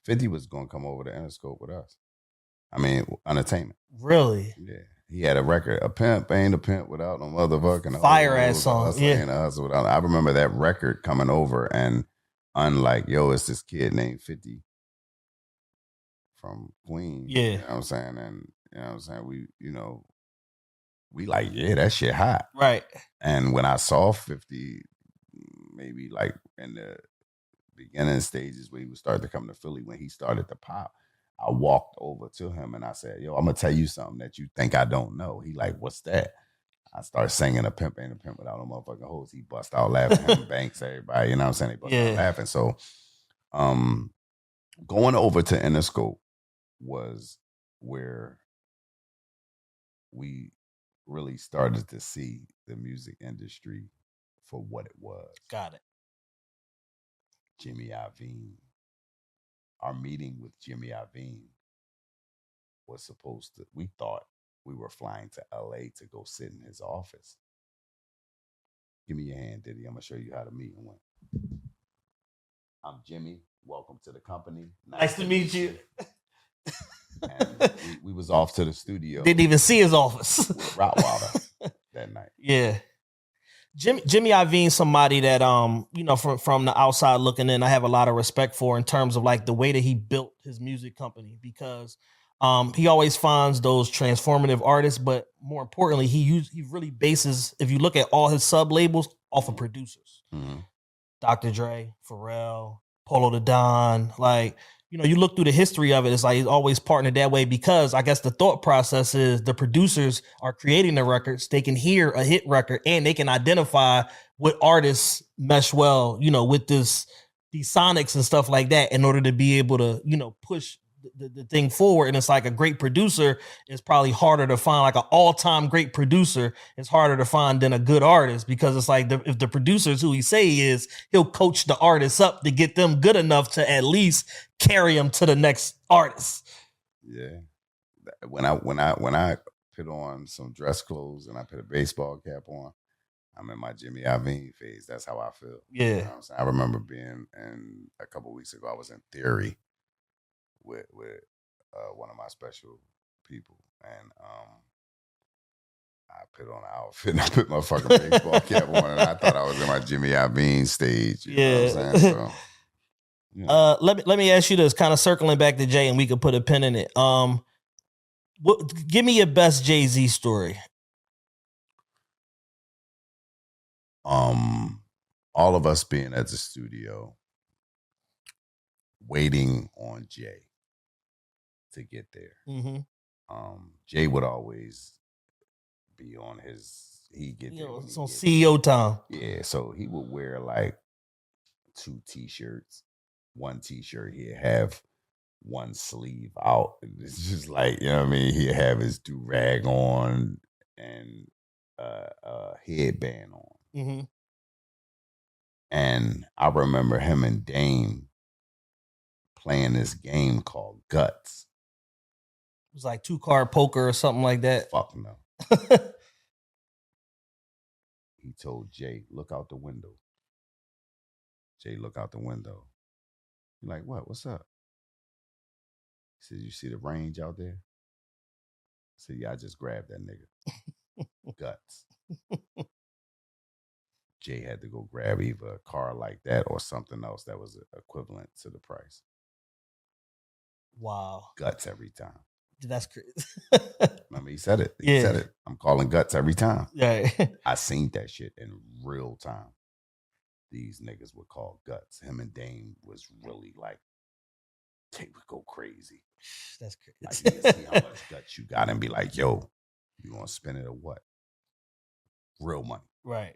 50 was gonna come over to Interscope with us. I mean, entertainment. Really? Yeah. He had a record, A Pimp Ain't a Pimp Without No Motherfucking Fire ass song. Hustle Ain't a Hustle Without. I remember that record coming over, and unlike, yo, it's this kid named 50 from Queens. Yeah. You know what I'm saying? And you know what I'm saying? We like, yeah, that shit hot. Right. And when I saw 50, maybe like in the beginning stages where he would start to come to Philly, when he started to pop, I walked over to him and I said, yo, I'm gonna tell you something that you think I don't know. He like, what's that? I started singing A Pimp Ain't a Pimp Without No Motherfucking Hoes. He bust out laughing. Him, Banks, everybody, you know what I'm saying? They bust out laughing. So going over to Interscope was where we really started to see the music industry for what it was. Got it. Jimmy Iovine. Our meeting with Jimmy Iovine was supposed to, we thought we were flying to LA to go sit in his office. Give me your hand, Diddy. I'm going to show you how the meeting went. I'm Jimmy. Welcome to the company. Nice to meet you. And we was off to the studio. Didn't even see his office. With Rottweiler that night. Yeah. Jimmy Iovine, somebody that from the outside looking in, I have a lot of respect for in terms of like the way that he built his music company, because he always finds those transformative artists, but more importantly, he really bases, if you look at all his sub labels, off of producers. Mm-hmm. Dr. Dre, Pharrell, Polo the Don, like, you look through the history of it, it's like he's always partnered that way, because I guess the thought process is the producers are creating the records. They can hear a hit record and they can identify what artists mesh well, with these sonics and stuff like that, in order to be able to, push the thing forward. And it's like a great producer is probably harder to find, like an all-time great producer is harder to find than a good artist, because it's like if the producer's who he say he is, he'll coach the artists up to get them good enough to at least carry them to the next artist. Yeah. When I put on some dress clothes and I put a baseball cap on, I'm in my Jimmy Iovine phase. That's how I feel. Yeah. You know what I'm saying? I remember being in, a couple of weeks ago, I was in Theory with one of my special people, and I put on an outfit and I put my fucking baseball cap on, and I thought I was in my Jimmy Iovine stage. You know what I'm saying? So, let me ask you this, kind of circling back to Jay, and we could put a pin in it. Give me your best Jay-Z story. All of us being at the studio, waiting on Jay to get there. Mm-hmm. Jay would always be on he'd get there. It's on CEO time. Yeah, so he would wear like 2 t-shirts. One t-shirt, he'd have one sleeve out. It's just like, you know what I mean? He'd have his do-rag on and a headband on. Mm-hmm. And I remember him and Dame playing this game called Guts. It was like 2-card poker or something like that. Fuck no. He told Jay, look out the window. Jay, look out the window. You're like, what? What's up? He said, you see the range out there? I said, yeah, I just grabbed that nigga. Guts. Jay had to go grab either a car like that or something else that was equivalent to the price. Wow. Guts every time. That's crazy. Remember, he said it. He said it. I'm calling Guts every time. Yeah. I seen that shit in real time. These niggas would call Guts. Him and Dame was really like, they would go crazy. That's crazy. Like, you can see how much guts you got and be like, yo, you gonna spend it or what? Real money. Right.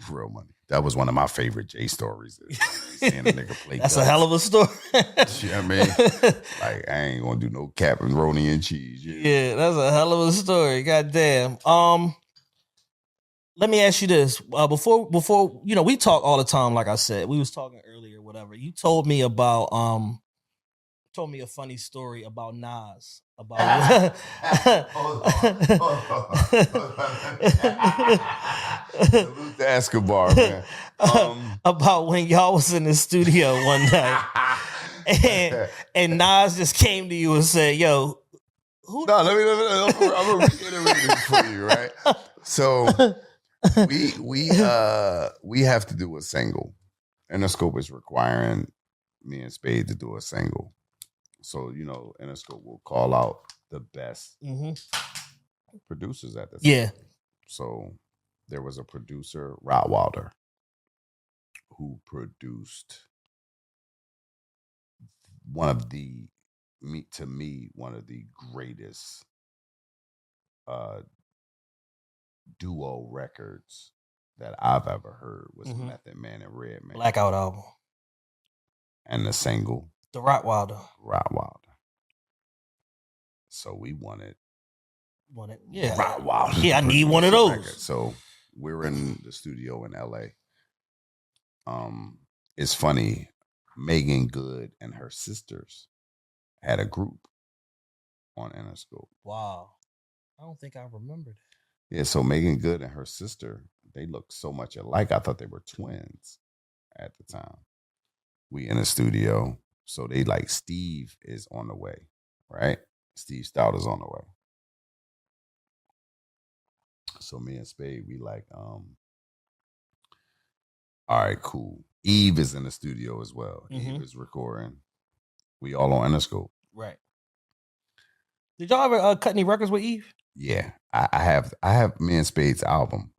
Real money. That was one of my favorite Jay stories. Seeing a nigga play That's Guts. a hell of a story. You know what I mean? Like, I ain't gonna do no pepperoni and cheese. Yeah, that's a hell of a story. Goddamn. Let me ask you this. Before we talk all the time, like I said. We was talking earlier, whatever. You told me about told me a funny story about Nas. About Salute to Escobar, man. About when y'all was in the studio one night. and Nas just came to you and said, "Yo, who?" No, I'm gonna reiterate it for you, right? So we have to do a single. Interscope is requiring me and Spade to do a single. So, Interscope will call out the best producers at the time. Yeah. So there was a producer, Rottweiler, who produced one of the greatest duo records that I've ever heard was Method Man and Redman. Blackout album. And the single, The Rottweiler. So we wanted yeah. Rottweiler. Yeah, I need one of those. Record. So we're in the studio in LA. It's funny, Megan Good and her sisters had a group on Interscope. Wow. I don't think I remember that. Yeah, so Megan Good and her sister, they look so much alike. I thought they were twins at the time. We in the studio. So they like, Steve is on the way, right? Steve Stout is on the way. So me and Spade, we like, all right, cool. Eve is in the studio as well. Eve is recording. We all on Interscope. Right. Did y'all ever cut any records with Eve? Yeah, I have me and Spade's album.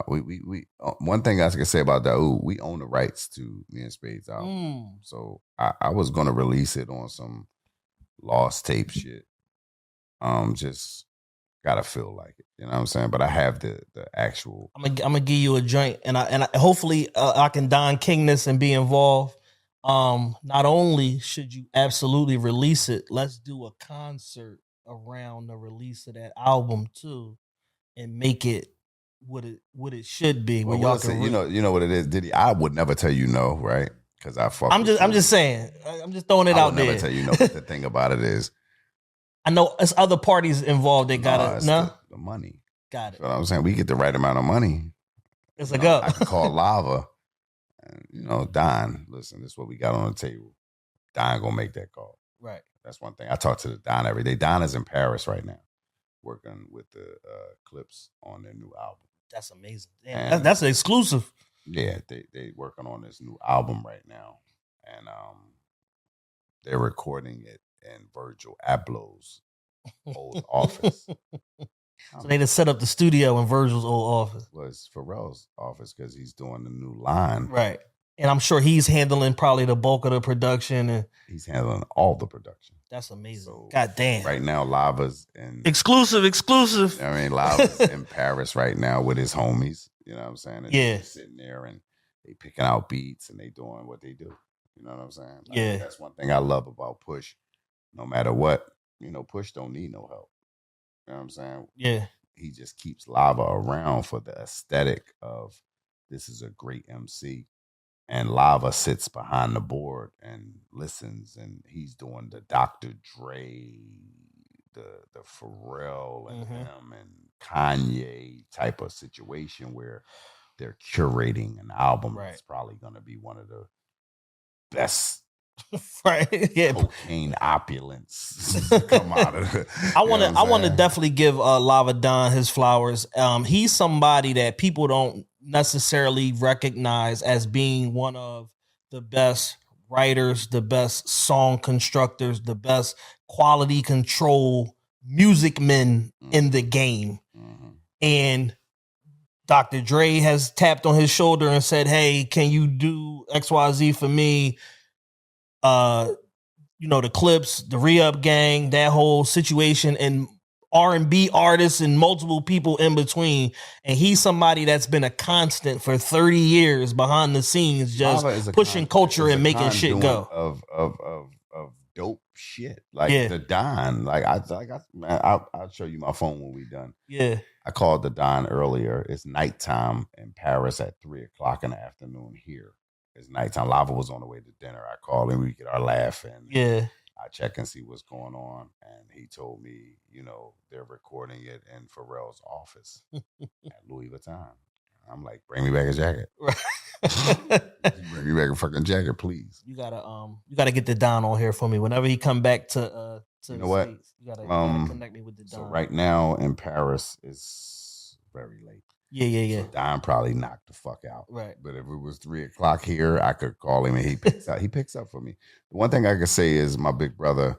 We one thing I can say about that, we own the rights to me and Spade's album. So I was gonna release it on some lost tape shit. Just gotta feel like it, you know what I'm saying? But I have the actual. I'm gonna give you a joint, and I hopefully I can Don King this and be involved. Not only should you absolutely release it, let's do a concert around the release of that album too, and make it what it should be. Well, y'all can, you know what it is, Diddy. I would never tell you no, right? Because I'm just saying. I'm just throwing it out there. I would never tell you no. But the thing about it is, I know it's other parties involved. They got the money. Got it. You know what I'm saying? We get the right amount of money. It's a go. I can call Lava. And, Don, listen, this is what we got on the table. Don gonna make that call. Right. That's one thing. I talk to Don every day. Don is in Paris right now, working with the clips on their new album. That's amazing. Damn, that's an exclusive. Yeah, they working on this new album right now, and they're recording it in Virgil Abloh's old office. So they just set up the studio in Virgil's old office. Well, it's Pharrell's office because he's doing the new line. Right. And I'm sure he's handling probably the bulk of the production. And he's handling all the production. That's amazing. So God damn. Right now, Lava's in... Exclusive. I mean, Lava's in Paris right now with his homies. You know what I'm saying? And they're sitting there and they picking out beats and they doing what they do. You know what I'm saying? Like, that's one thing I love about Push. No matter what, Push don't need no help. You know what I'm saying? Yeah. He just keeps Lava around for the aesthetic of this is a great MC. And Lava sits behind the board and listens, and he's doing the Dr. Dre, the Pharrell and him and Kanye type of situation where they're curating an album that's probably going to be one of the best cocaine opulence come out of it. I want to definitely give Lava Don his flowers. He's somebody that people don't necessarily recognize as being one of the best writers, the best song constructors, the best quality control music men in the game. And Dr. Dre has tapped on his shoulder and said, "Hey, can you do XYZ for me?" The Clips, the Re-Up Gang, that whole situation, and R&B artists and multiple people in between. And he's somebody that's been a constant for 30 years behind the scenes, just pushing culture and making shit go. Of dope shit. Like the Don. Like I'll show you my phone when we done. Yeah. I called the Don earlier. It's nighttime in Paris at 3:00 in the afternoon here. It's nighttime. Lava was on the way to dinner. I called and we get our laugh in. Yeah. I check and see what's going on. And he told me, they're recording it in Pharrell's office at Louis Vuitton. I'm like, bring me back a jacket. Bring me back a fucking jacket, please. You gotta get the Don on here for me whenever he come back to you know what? States. You gotta connect me with the Don. So right now in Paris it's very late. Yeah. So Don probably knocked the fuck out. Right. But if it was 3:00 here, I could call him and he picks up. He picks up for me. The one thing I could say is my big brother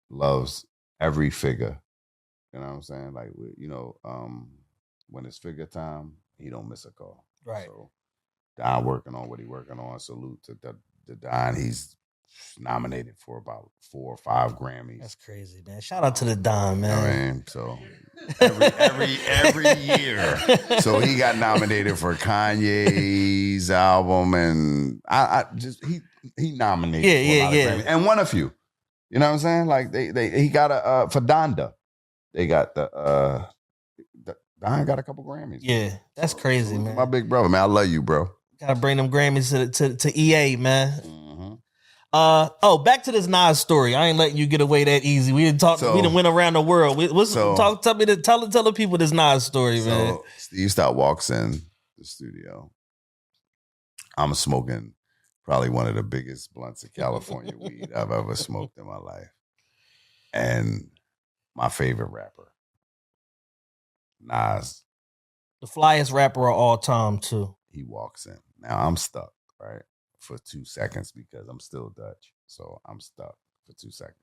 loves every figure. You know what I'm saying? Like, when it's figure time, he don't miss a call. Right. So Don working on what he working on. Salute to the Don. He's nominated for about 4 or 5 Grammys. That's crazy, man. Shout out to the Don, man. You know what I mean? So every year. So he got nominated for Kanye's album, and I just he nominated for a lot of Grammys and won a few. You know what I'm saying? Like he got a for Donda. They got the Don got a couple Grammys. Yeah, that's crazy, man. My big brother, man. I love you, bro. Gotta bring them Grammys to EA, man. Mm-hmm. Back to this Nas story. I ain't letting you get away that easy. We didn't talk. We done went around the world. Tell the people this Nas story, man. Steve Stout walks in the studio. I'm smoking probably one of the biggest blunts of California weed I've ever smoked in my life, and my favorite rapper, Nas, the flyest rapper of all time, too. He walks in. Now I'm stuck, right, for 2 seconds because I'm still Dutch. So I'm stuck for 2 seconds.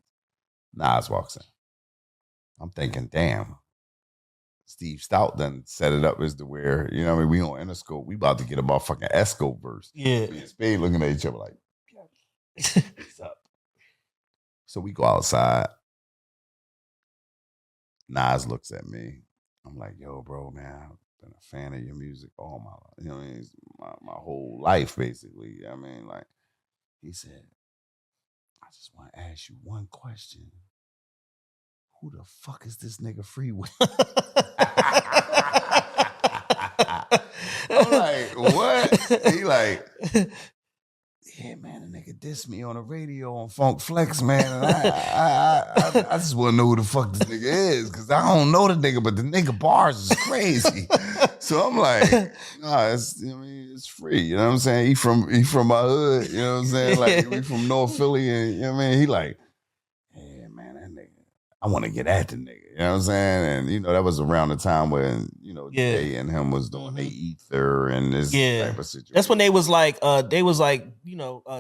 Nas walks in. I'm thinking, damn, Steve Stout done set it up as to where, you know what I mean, we on Interscope. We about to get a motherfucking Escope verse. Yeah. Me and Spade looking at each other like, what's up? So we go outside. Nas looks at me. I'm like, yo, bro, man, I've been a fan of your music all my life. You know what I mean? My whole life, basically. I mean, like, he said, I just want to ask you one question. Who the fuck is this nigga Freeway? I'm like, what? He like, yeah, man, the nigga dissed me on the radio on Funk Flex, man. And I just want to know who the fuck this nigga is, because I don't know the nigga, but the nigga bars is crazy. So I'm like, nah, it's free. You know what I'm saying? He from my hood. You know what I'm saying? Like, we from North Philly, and you know what I mean? He like, yeah, man, that nigga, I want to get at the nigga. You know what I'm saying? And, you know, that was around the time when, you know, Jay and him was doing the ether and this type of situation. That's when they was like,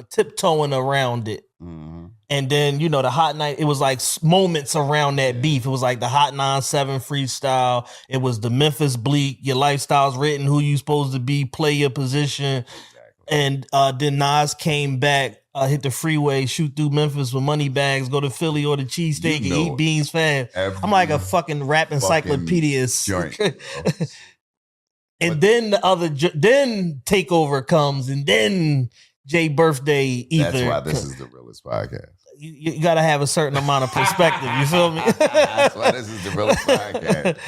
tiptoeing around it. Mm-hmm. And then, you know, the Hot Night, it was like moments around that beef. It was like the Hot 9-7 freestyle. It was the Memphis Bleak, your lifestyle's written, who you supposed to be, play your position. And then Nas came back, hit the freeway, shoot through Memphis with money bags, go to Philly, order cheesesteak, and eat beans fast. I'm like a fucking rap encyclopedia. And then then Takeover comes, and then Jay Birthday Ether. That's why this is the realest podcast. You got to have a certain amount of perspective. You feel me? That's why this is the realest podcast.